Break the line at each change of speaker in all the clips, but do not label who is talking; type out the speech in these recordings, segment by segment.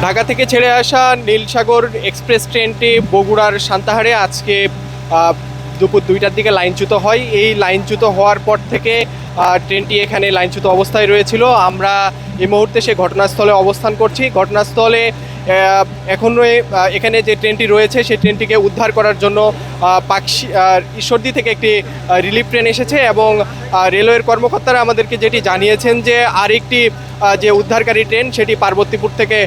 ঢাকা থেকে ছেড়ে আসা নীলসাগর এক্সপ্রেস ট্রেনটি বগুড়ার সান্তাহারে আজকে দুপুর 2টার দিকে লাইনচ্যুত হয়। এই লাইনচ্যুত হওয়ার পর থেকে ট্রেনটি এখানে লাইনচ্যুত অবস্থায় রয়েছিল। আমরা এই মুহূর্তে সে ঘটনাস্থলে অবস্থান করছি। ঘটনাস্থলে এখনও এখানে যে ট্রেনটি রয়েছে সেই ট্রেনটিকে উদ্ধার করার জন্য ঈশ্বরদী থেকে একটি রিলিফ ট্রেন এসেছে এবং রেলওয়ের কর্মকর্তারা আমাদেরকে যেটি জানিয়েছেন যে আরেকটি যে উদ্ধারকারী ট্রেন সেটি পার্বতীপুর থেকে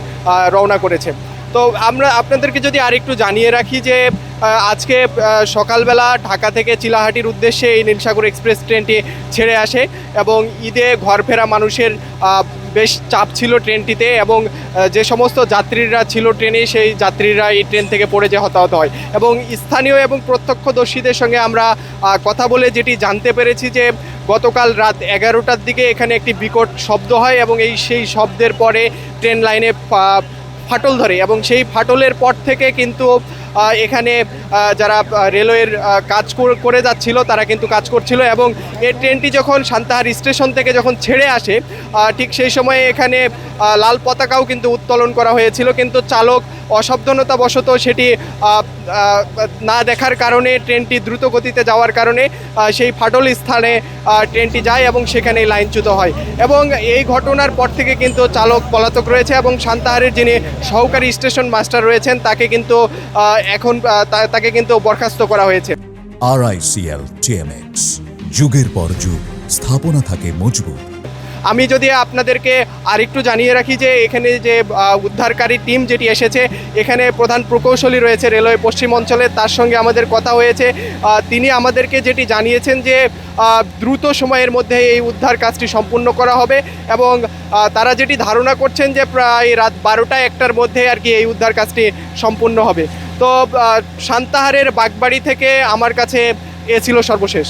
রওনা করেছে। তো আমরা আপনাদেরকে যদি আরেকটু জানিয়ে রাখি যে আজকে সকালবেলা ঢাকা থেকে চিলাহাটির উদ্দেশ্যে এই নীলসাগর এক্সপ্রেস ট্রেনটি ছেড়ে আসে এবং ঈদে ঘর ফেরা মানুষের বেশ চাপ ছিল ট্রেনটিতে এবং যে সমস্ত যাত্রীরা ছিল ট্রেনে সেই যাত্রীরা এই ট্রেন থেকে পড়ে যে হতাহত হয় এবং স্থানীয় এবং প্রত্যক্ষদর্শীদের সঙ্গে আমরা কথা বলে যেটি জানতে পেরেছি যে গতকাল রাত 11টার দিকে এখানে একটি বিকট শব্দ হয় এবং সেই শব্দের পরে ট্রেন লাইনে ফাটল ধরে এবং সেই ফাটলের পর থেকে কিন্তু এখানে যারা রেলওয়ের কাজ করে যাচ্ছিল তারা কিন্তু কাজ করছিল এবং এই ট্রেনটি যখন সান্তাহার স্টেশন থেকে যখন ছেড়ে আসে ঠিক সেই সময়ে এখানে লাল পতাকাও কিন্তু উত্তোলন করা হয়েছিল, কিন্তু চালক অসাবধানতাবশত সেটি না দেখার কারণে ট্রেনটি দ্রুত গতিতে যাওয়ার কারণে সেই ফাটল স্থানে ট্রেনটি যায় এবং সেখানে লাইনচ্যুত হয় এবং এই ঘটনার পর থেকে কিন্তু চালক পলাতক রয়েছে এবং সান্তাহারের যিনি সহকারী স্টেশন মাস্টার রয়েছেন তাকে কিন্তু এখন তাকে কিন্তু বরখাস্ত করা হয়েছে।
RICL TMX, যুগের পর যুগ স্থাপনা থাকে মজবুত।
আমি যদি আপনাদেরকে আরেকটু জানিয়ে রাখি যে এখানে যে উদ্ধারকারী টিম যেটি এসেছে এখানে প্রধান প্রকৌশলী রয়েছে রেলওয়ে পশ্চিম অঞ্চলে, তার সঙ্গে আমাদের কথা হয়েছে। তিনি আমাদেরকে যেটি জানিয়েছেন যে দ্রুত সময়ের মধ্যে এই উদ্ধার কাজটি সম্পূর্ণ করা হবে এবং তারা যেটি ধারণা করছেন যে প্রায় রাত 12টা-1টার মধ্যে আর কি এই উদ্ধার কাজটি সম্পূর্ণ হবে। তো সান্তাহারের বাগবাড়ি থেকে আমার কাছে এ ছিল সর্বশেষ।